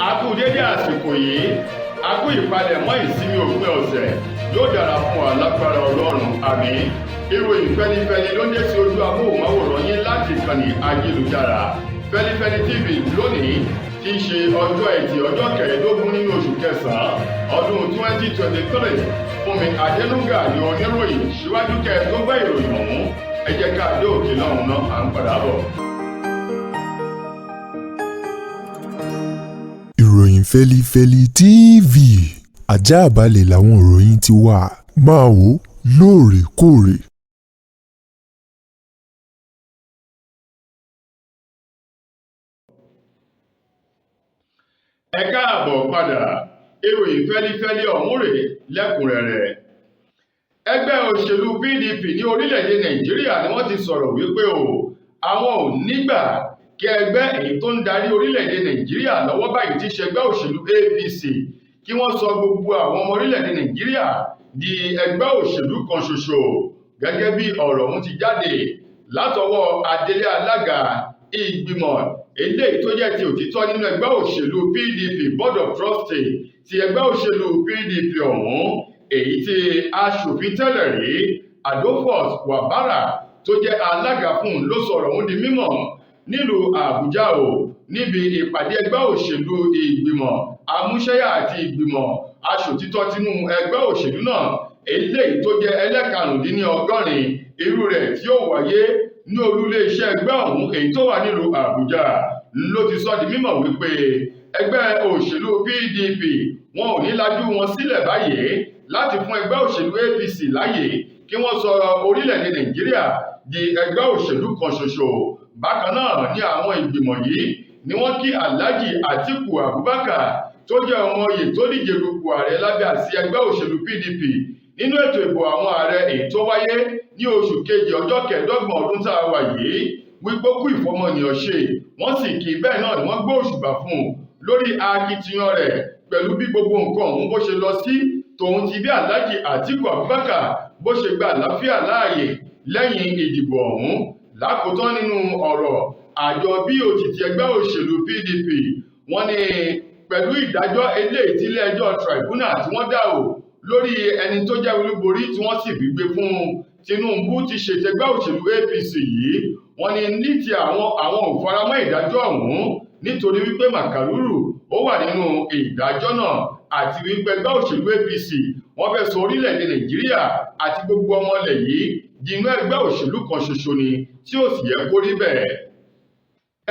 A kú dédé àsìkò yìí, a kú ìpalẹ̀mọ́ ìsinmi òpin ọ̀sẹ̀, yóò dára fún wa lágbára Ọlọ́run, àmín. Ìròyìn fẹlifẹli ló ń dé sí ojú amóhùnmáwòrán yín láti ìkànnì ayélujára Feli-feli TV lónìí tí í ṣe ọjọ́ Ẹtì ọjọ́ kẹẹ̀ẹ́dógún nínú oṣù kẹsàn-án ọdún 2023. Fúnmi Adénúgà ni oníròyìn. Síwájú kẹ́ tó gbọ́ ìròyìn ọ̀hún, ẹ jẹ́ ká dé òkè lọ́hùn náà, à ń padà bọ̀. Ìròyìn Feli-feli TV àjààbálẹ̀ làwọn ìròyìn ti wà, máa wò lóòrèkóòrè. Ẹ káàbọ̀ padà, ìròyìn fẹ́lifẹ́li ọ̀hún rèé lẹ́kùnrẹ́rẹ́. Ẹgbẹ́ òṣèlú PDP ní orílẹ̀-èdè Nàìjíríà ni wọ́n ti sọ̀rọ̀ wípé àwọn ò nígbà kí ẹgbẹ́ èyí tó ń darí orílẹ̀-èdè Nàìjíríà lọ́wọ́ báyìí tí ṣẹgbẹ́ òṣèlú APC kí wọ́n sọ gbogbo àwọn ọmọ orílẹ̀-èdè Nàìjíríà di ẹgbẹ́ òṣèlú kan ṣoṣo, gẹ́gẹ́ bí ọ̀rọ̀ ọ̀hún ti jáde látọwọ́ adelé alága ìgbìmọ̀ eléyìí tó jẹ́ ti òtítọ́ nínú ẹgbẹ́ òṣèlú PDP Board of Trustees ti ẹgbẹ́ òṣèlú PDP ọ̀hún, èyí tí aṣòfin tẹ́lẹ̀ rí Adolphus Wabara tó jẹ́ alága fún ló sọ̀rọ̀ ọ̀hún di mímọ̀ nílùú Àbújá níbi ìpàdé ẹgbẹ́ òṣèlú ìgbìmọ̀ amúṣẹ́yà àti ìgbìmọ̀ aṣòtítọ́ tinú ẹgbẹ́ òṣèlú náà, eléyìí tó jẹ́ ẹlẹ́karùndínlọ́gọ́rin irú rẹ̀ tí ó wáyé ní olúlé iṣẹ́ ẹgbẹ́ ọ̀hún èyí tó wà nílùú Àbújá ló ti sọ di mímọ̀ wípé ẹgbẹ́ òṣèlú PDP wọn ò ní lajú wọn sílẹ̀ báyìí láti fún ẹgbẹ́ òṣèlú APC láyè kí wọ́n sọ orílẹ̀-èdè Nàìjíríà di ẹgbẹ́ òṣèlú kan ṣoṣo. Bákan náà ní àwọn ìgbìmọ̀ yìí ni wọ́n kí Alhaji Atiku Abubakar tó jẹ́ ọmọ oyè tó díje dupò ààrẹ lábẹ́ àsíá ẹgbẹ́ òṣèlú PDP nínú ètò ìbò àwọn ààrẹ èyí tó wáyé ní oṣù kejì ọjọ́ kẹẹ̀ẹ́dọ́gbọ̀n ọdún tá a wà yìí wípé kú ìfọmọnìyàn ṣe, wọ́n sì kí bẹ́ẹ̀ náà ni wọ́n gbé òṣùbà fún un lórí akitiyan rẹ̀ pẹ̀lú bí gbogbo nǹkan ọ̀hún bó ṣe lọ sí tòun ti bí Alhaji Atiku Abubakar bó ṣe gba àlàáfíà láàyè lẹ́yìn ìdìbò ọ̀hún. Lákòótán nínú ọ̀rọ̀ àjọ BOT ti ẹgbẹ́ òṣèlú PDP wọ́n ní pẹ̀lú ìdájọ́ eléyìí tí ilé-ẹjọ́ tribunal tí wọ́n dá lórí ẹni tó jẹ́ olúborí tí wọ́n sì gbígbé fún Tinubu ti ṣètẹgbẹ́ òṣèlú APC yìí, wọ́n ní ní ti àwọn ò faramọ́ ìdájọ́ ọ̀hún nítorí wípé màkàrúrù ó wà nínú ìdájọ́ náà àti wípé ẹgbẹ́ òṣèlú APC wọ́n fẹ́ sọ orílẹ̀-èdè Nàìjíríà àti gbogbo ọmọ ilẹ̀ yìí di inú ẹgbẹ́ òṣèlú kan ṣoṣo ni tí ó sì yẹ kó rí bẹ́ẹ̀.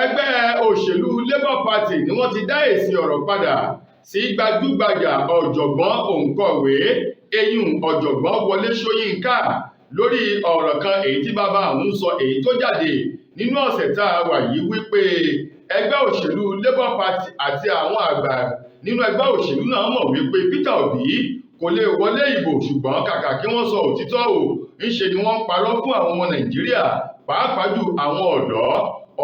Ẹgbẹ́ òṣèlú Labour Party ni wọ́n ti dá èsì ọ̀rọ̀ padà sí gbajúgbajà ọ̀jọ̀gbọ́n òǹkọ̀wé eyín ọ̀jọ̀gbọ́n Wole Soyinka lórí ọ̀rọ̀ kan èyí tí bàbá àwọn sọ èyí tó jáde nínú ọ̀sẹ̀ tá a wà yìí wípé ẹgbẹ́ òṣèlú Labour Party àti àwọn àgbà nínú ẹgbẹ́ òṣèlú náà mọ̀ wípé Peter Obi kò lè wọlé ìbò, ṣùgbọ́n kàkà kí wọ́n sọ òtítọ́ ńṣe ni wọ́n parọ́ fún àwọn ọmọ Nàìjíríà pàápàá jù àwọn ọ̀dọ́.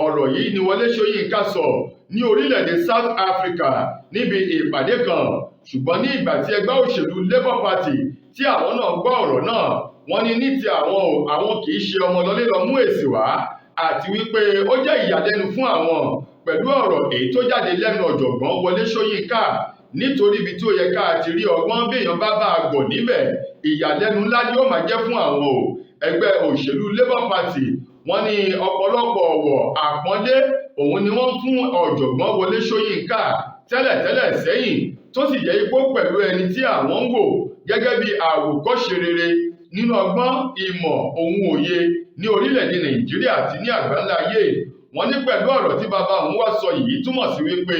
Ọ̀rọ̀ yìí ni Wole Soyinka sọ ní orílẹ̀-èdè South Africa níbi ìpàdé kan, ṣùgbọ́n ní ìgbà tí ẹgbẹ́ òṣèlú Labour Party tí àwọn náà gbọ́ ọ̀rọ̀ náà, wọ́n ní ti àwọn kì í ṣe ọmọ lọlé lọ mú èsì wá, àti wípé ó jẹ́ ìyàlẹ́nu fún àwọn pẹ̀lú ọ̀rọ̀ èyí tó jáde lẹ́nu ọ̀jọ̀gbọ́n Wole Soyinka, nítorí ibi tí ó yẹ ká ti rí ọgbọ́n béèyàn bá a gbọ̀ níbẹ̀, ìyàlẹ́nu ńlá ni ó máa jẹ́ fún àwọn ẹgbẹ́ òṣèlú Labour Party. Wọ́n ní ọ̀pọ̀lọpọ̀ ọ̀wọ̀ àpọ́nlé òun ni wọ́n fún ọ̀jọ̀gbọ́n Wole Soyinka tẹ́lẹ̀tẹ́lẹ̀ sẹ́yìn, tó sì jẹ́ ipò pẹ̀lú ẹni tí àwọn ń wò gẹ́gẹ́ bí àwòkọ́ṣe rere nínú ọgbọ́n ìmọ̀ ohun òye ní orílẹ̀-èdè Nàìjíríà àti ní àgbáńlá ayé. Wọ́n ní pẹ̀lú ọ̀rọ̀ tí bàbá òun wá sọ yìí túmọ̀ sí wípé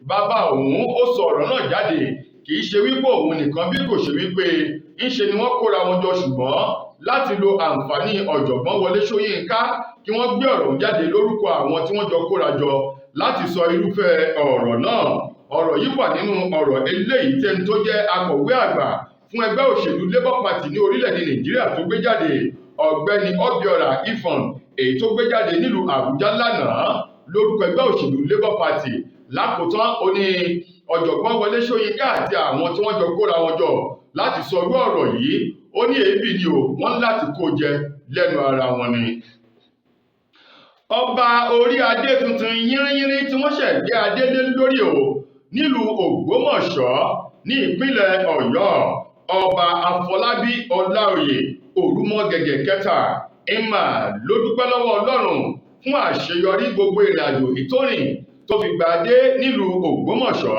bàbá òun ó sọ ọ̀rọ̀ náà jáde kì í ṣe wípé òun nìkan bí kò ṣe wípé ńṣe ni wọ́n kóra wọn jọ, ṣùgbọ́n láti lo àǹfààní ọ̀jọ̀gbọ́n Wole Soyinka kí wọ́n gbé ọ̀rọ̀ jáde lórúkọ àwọn tí wọ́n jọ kóra jọ láti sọ irúfẹ́ ọ̀rọ̀ náà. Ọ̀rọ̀ yìí wà nínú ọ̀rọ̀ eléyìí tẹ́ni tó jẹ́ akọ̀wé àgbà fún ẹgbẹ́ òṣèlú Labour Party ní orílẹ̀-èdè Nàìjíríà tó gbé jáde, ọ̀gbẹ́ni Obiora Ifon, èyí tó gbé jáde nílùú Àbújá lánàá lórúkọ ẹgbẹ́ òṣèlú Labour Party. Lákòótán ó ní ọ̀jọ̀gbọ́n Wole Soyinka àti àwọn tí wọ́n jọ kóra wọn jọ láti sọ irú ọ̀rọ̀ yìí, ó ní èébì ni wọ́n láti kó jẹ lẹ́nu ara wọn ni. Ọba orí adé tuntun yínrínyínrín tí wọ́n ṣẹ̀ gbé adé lé lórí nílùú Ògbómọ̀ṣọ́ ní ìpínlẹ̀ Ọ̀yọ́. Ọba Afọlábí Ọláoyè Òrúmọgẹ̀gẹ̀ kẹta Emma ló dúpẹ́ lọ́wọ́ Ọlọ́run fún àṣeyọrí gbogbo ìrìnàjò ìtórìn tó fi gbà dé nílùú Ògbómọ̀ṣọ́.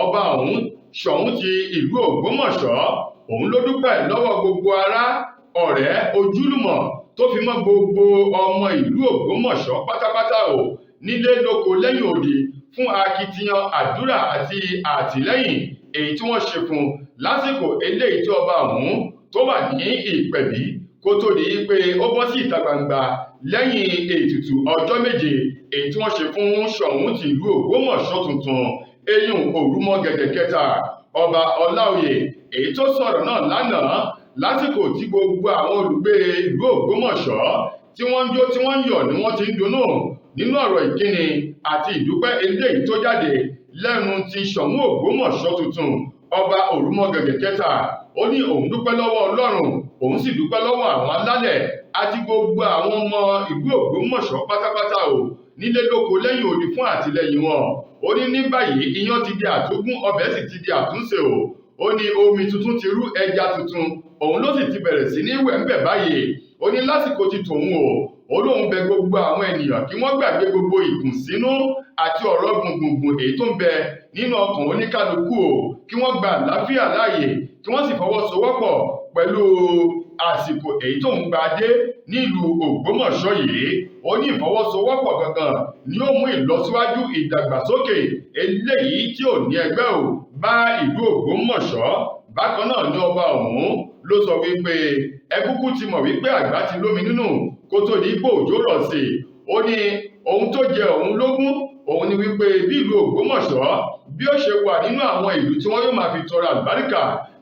Ọba ọ̀hún Ṣọ̀ún ti ìlú Ògbómọ̀ṣọ́ òun ló dúpẹ́ lọ́wọ́ gbogbo ará ọ̀rẹ́ ojúlùmọ̀ tó fi mọ́ gbogbo ọmọ ìlú Ògbómọ̀ṣọ́ pátápátá o nílé lóko lẹ́yìn odi fún akitiyan àdúrà àti àtìlẹ́yìn èyí tí wọ́n ṣe fún lásìkò eléyìí tí ọba ọ̀hún tó wà ní ìpẹ̀bí kó tó di pé ó bọ́ sí ìta gbangba lẹ́yìn ètùtù ọjọ́ méje èyí tí wọ́n ṣe fún Ṣọ̀ún ti ìlú Ògbómọ̀ṣọ́ tuntun eyín Òrúmọgẹ̀gẹ̀ kẹta ọba Ọláoyè èyí tó sọ̀rọ̀ náà lánàá lásìkò tí gbogbo àwọn olùgbé ìlú Ògbómọ̀ṣọ́ tí wọ́n ń jó tí wọ́n ń yọ̀ ni wọ́n ti ń dunnú nínú ọ̀rọ̀ ìkíni àti ìdúpẹ́ eléyìí tó jáde lẹ́nu ti Ṣọ̀ún Ògbómọ̀ṣọ́ tuntun ọba Òrúmọgẹ̀gẹ̀ kẹta ó ní òun dúpẹ́ lọ́wọ́ Ọlọ́run òun sì dúpẹ́ lọ́wọ́ àwọn alálẹ̀ àti gbogbo àwọn ọmọ ìlú Ògbómọ̀ṣọ́ pátápátá o nílé lóko lẹ́yìn odi fún àtìlẹ́yìn wọn. Ó ní ní báyìí iyán ti di àtúngún ọbẹ̀ sì ti di àtúnṣe o. Ó ní omi tuntun ti rú ẹja tuntun òun ló sì ti bẹ̀rẹ̀ sí ní wẹ̀ ń bẹ̀ báyìí. Ó ní lásìkò ti tòun o ó lóun bẹ gbogbo àwọn ènìyàn kí wọ́n gbàgbé gbogbo ìkùnsínú àti ọ̀rọ̀ gbùngbùngbùn èyí tó ń bẹ nínú ọkàn oníkálukú o kí wọ́n gba àlàáfíà láàyè kí wọ́n sì fọwọ́sowọ́pọ̀ pẹ̀lú àsìkò èyí tó ń gbà dé nílùú Ògbómọ̀ṣọ́ yìí. Ó ní ìfọwọ́sowọ́pọ̀ gangan ni ó mú ìlọsíwájú ìdàgbàsókè eléyìí tí ò ní ẹgbẹ́ ò bá ìlú Ògbómọ̀ṣọ́. Bákan náà ni ọba ọ̀hún ló sọ wípé ẹ kúkú ti mọ̀ wípé àgbà ti lómi nínú kó tó di ipò òjò rọ̀ sí i. Ó ní ohun tó jẹ òun lógún òun ni wípé bí ìlú Ògbómọ̀ṣọ́ bí ó ṣe wà nínú àwọn ìlú tí wọ́n yóò máa fi tọrọ àlùbáríkà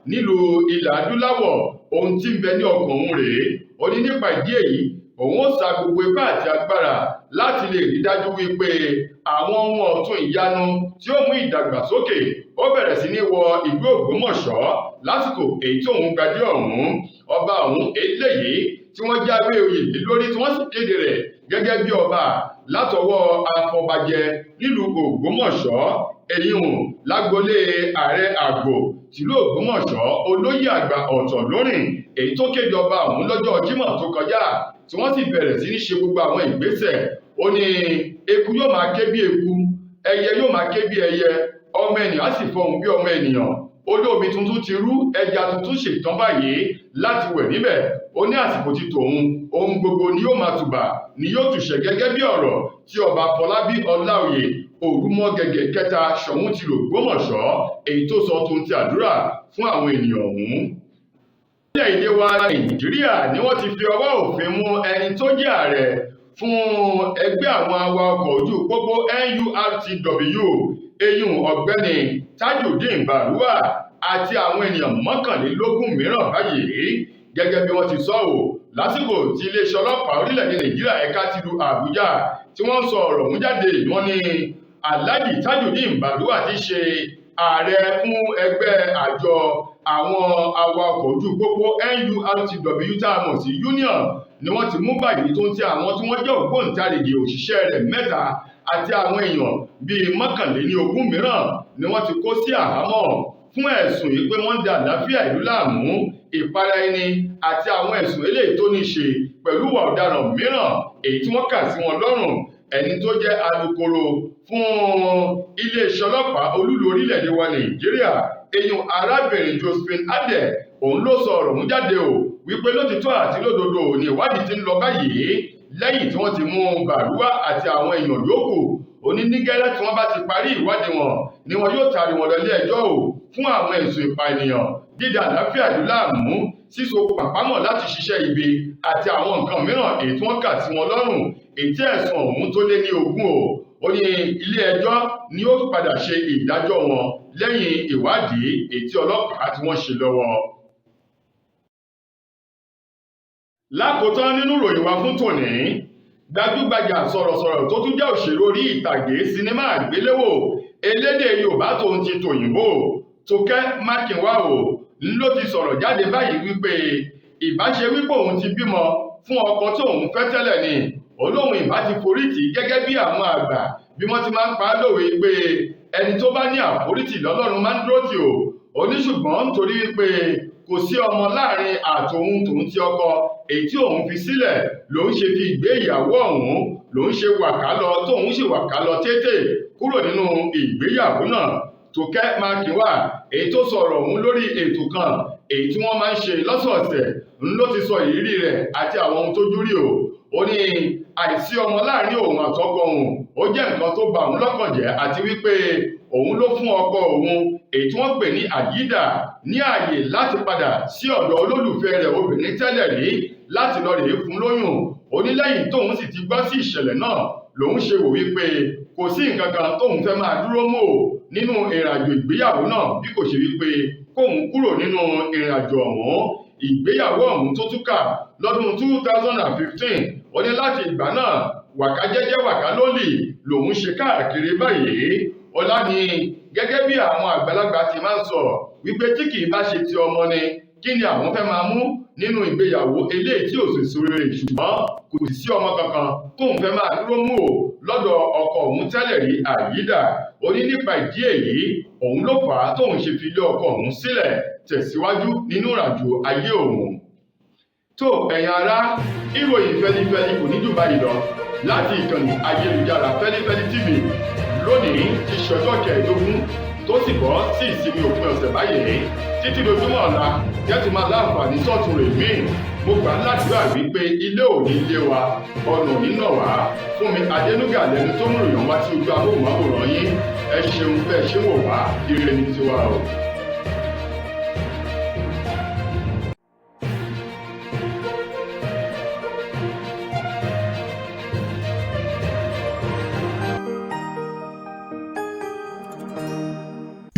nílùú ilẹ̀ adúláwọ̀ ohun tí ń bẹ ní ọkàn òun rèé. Ó ní nípa ìdí èyí òun ó sa gbogbo ipá àti agbára láti lè rí dájú wípé àwọn ohun ọ̀tun ìyanu tí ó mú ìdàgbàsókè ó bẹ̀rẹ̀ sí ní wọ ìlú Ògbómọ̀ṣọ́ lásìkò èyí tí òun gbadé ọ̀hún. Ọba ọ̀hún eléyìí tí wọ́n jáwé oyè lé lórí tí wọ́n sì kéde rẹ̀ gẹ́gẹ́ bí ọba látọwọ́ afọbajẹ nílùú Ògbómọ̀ṣọ́ èyíhùn lágbolé ààrẹ àgbò tìlú Ògbómọ̀ṣọ́ olóyè àgbà ọ̀tọ̀ lórìn èyí tó kéde ọba ọ̀hún lọ́jọ́ Jímọ̀ tó kọjá tí wọ́n sì bẹ̀rẹ̀ sí ní ṣe gbogbo àwọn ìgbésẹ̀. Ó ní eku yóò máa ké bí eku ẹyẹ yóò máa ké bí ẹyẹ ọmọ ènìyàn á sì fọhùn bí ọmọ ènìyàn. Ó ní omi tuntun ti rú ẹja tuntun ṣètàn báyìí láti wẹ̀ níbẹ̀. Ó ní àsìkò ti tòun ohun gbogbo ni yóò máa tùbà ni yóò tùṣẹ gẹ́gẹ́ bí ọ̀rọ̀ tí ọba Afọlábí Ọláoyè Òrúmọgẹ̀gẹ̀ kẹta Ṣọ̀ún ti Ògbómọ̀ṣọ́ èyí tó sọ tó ń ti àdúrà fún àwọn ènìyàn ọ̀hún. Orílẹ̀-èdè wa Nàìjíríà ni wọ́n ti fi ọwọ́ òfin mú ẹni tó jẹ́ ààrẹ fún ẹgbẹ́ àwọn awakọ̀ ojú pópó NURTW eyín ọ̀gbẹ́ni Tajudeen Bárúwà àti àwọn ènìyàn mọ́kànlélógún mìíràn báyìí gẹ́gẹ́ bí wọ́n ti sọ ọ́ lásìkò tí iléeṣẹ́ ọlọ́pàá orílẹ̀-èdè Nàìjíríà ẹ̀ka tìlú Àbújá tí wọ́n sọ ọ̀rọ̀ ọ̀hún jáde. Wọ́n ní Alhaji Tajudeen Bárúwà ti ṣe ààrẹ fún ẹgbẹ́ àjọ àwọn awakọ̀ ojú pópó NURTW tá a mọ̀ sí union ni wọ́n ti mú báyìí tó ń ti àwọn tí wọ́n jẹ́ ògbóǹtarìgì òṣìṣẹ́ rẹ̀ mẹ́ta àti àwọn èèyàn bíi mọ́kànlélógún mìíràn ni wọ́n ti kó sí àhámọ́ fún ẹ̀sùn yìí pé wọ́n ń da àlàáfíà ìlú láàmú ìpara ẹni àti àwọn ẹ̀sùn eléyìí tó ní ṣe pẹ̀lú ìwà ọ̀daràn mìíràn èyí tí wọ́n kà sí wọn lọ́rùn. Ẹni tó jẹ́ alukoro fún iléeṣẹ́ ọlọ́pàá olúlu orílẹ̀-èdè wa Nàìjíríà eyín arábìnrin Josephine Adé òun ló sọ ọ̀rọ̀ ọ̀hún jáde o wípé lótìtọ́ àti lódodo ni ìwádìí ti ń lọ báyìí lẹ́yìn tí wọ́n ti mú Bárúwà àti àwọn èèyàn yòókù. Ó ní ní gẹ́lẹ́ tí wọ́n bá ti parí ìwádìí wọn ni wọn yóò taari wọn lọ ilé ẹjọ́ o fún àwọn ẹ̀sùn ìpànìyàn dídà àlàáfíà ìlú láàmú síso pàpámọ̀ láti ṣiṣẹ́ ibi àti àwọn nǹkan mìíràn èyí tí wọ́n kà sí wọn lọ́rùn èyí tí ẹ̀sùn ọ̀hún tó lé ní 20 o. Ó ní ilé ẹjọ́ ni ó padà ṣe ìdájọ́ wọn lẹ́yìn ìwádìí èyí tí ọlọ́pàá tí wọ́n ṣe lọ́wọ́. Lákòótán nínú ìròyìn wa fún tòní gbajúgbajà sọ̀rọ̀sọ̀rọ̀ tó tún jẹ́ òṣèré orí ìtàgé sinimá àgbéléwò elédè Yorùbá tó ń ti tòyìnbó Tókẹ́ Mákinwá o ló ti sọ̀rọ̀ jáde báyìí wípé ìbáṣe wípé òun ti bímọ fún ọkọ tí òun fẹ́ tẹ́lẹ̀ ni olóhùn ìbá ti forítì gẹ́gẹ́ bí àwọn àgbà bí wọ́n ti máa ń pa á lówe pé ẹni tó bá ní àforítì lọ́lọ́run máa ń dúró tì ó ní ṣùgbọ́n nítorí wípé kò sí ọmọ láàrin àtòun tòun ti ọkọ èyí tí òun fi sílẹ̀ lòun ṣe fi ìgbé ìyàwó ọ̀hún lòun ṣe wàkálọ tóun ṣe wàkálọ tètè kúrò nínú ìgbéyàwó náà. Tókẹ́ Mákinwá èyí tó sọ̀rọ̀ ọ̀hún lórí ètò kan èyí tí wọ́n máa ń ṣe lọ́sọ̀ọ̀sẹ̀ ló ti sọ ìrírí rẹ̀ àti àwọn ohun tójú rí ó ní àìsí ọmọ láàrin òun àtọkọ òun ó jẹ́ nǹkan tó bà òun lọ́kàn jẹ́ àti wípé òun ló fún ọkọ òun èyí tí wọ́n pè ní àyídà ní ààyè láti padà sí ọ̀dọ̀ olólùfẹ́ rẹ̀ obìnrin tẹ́lẹ̀ rí láti lọ rèé fún lóyún. Ó ní lẹ́yìn tóun sì ti gbọ́ sí ìṣẹ̀lẹ̀ náà lòun ṣe wò wípé kò sí nǹkan kan tóun fẹ́ máa dúró mọ́ nínú ìrìnàjò ìgbéyàwó náà bí kò ṣe wípé kóun kúrò nínú ìrìnàjò ọ̀hún. Ìgbéyàwó ọ̀hún tó túkà lọ́dún 2015 ó ní láti ìgbà náà wàká jẹ́jẹ́ wàká lólì lòun ṣe káàkiri báyìí. Ọlá ní gẹ́gẹ́ bí àwọn àgbàlagbà ti máa ń sọ wípé tí kì í bá ṣe ti ọmọ ni kí ni àwọn fẹ́ máa mú nínú ìgbéyàwó eléyìí tí ò sì sóore ṣùgbọ́n kò sì sí ọmọ kankan tóun fẹ́ máa dúró mú lọ́dọ̀ ọkọ òun tẹ́lẹ̀ rí àyídà. Ó ní nípa ìdí èyí òun ló fà á tóun ṣe fi ilé ọkọ òun sílẹ̀ tẹ̀síwájú nínú ìrìnàjò ayé òun. Tó ẹ̀yin ará, ìròyìn Feli-feli kò ní jù báyìí lọ láti ìkànnì ayélujára Feli-feli TV lónìí ti ṣọjọ́ kẹẹ̀ẹ́dógún tó sì bọ́ sí ìsinmi òpin ọ̀sẹ̀ báyìí títí dojúmọ́ ọ̀la kẹ́tù máa láǹfààní sọ́tún rẹ̀ míì. Mo gbà ládùúrà wípé ilé ò ní lé wa ọ̀nà ò ní nà wá. Fún mi Adénúgà lẹni tó mú ìròyìn wá sí ojú amóhùnmáwòrán yín. Ẹ ṣeun bẹ́ẹ̀ ṣe wò wá, ire ni tiwa o.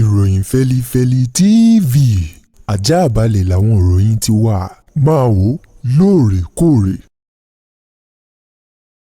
Ìròyìn Feli-feli TV àjààbálẹ̀ làwọn ìròyìn ti wà máa wò lóòrèkóòrè.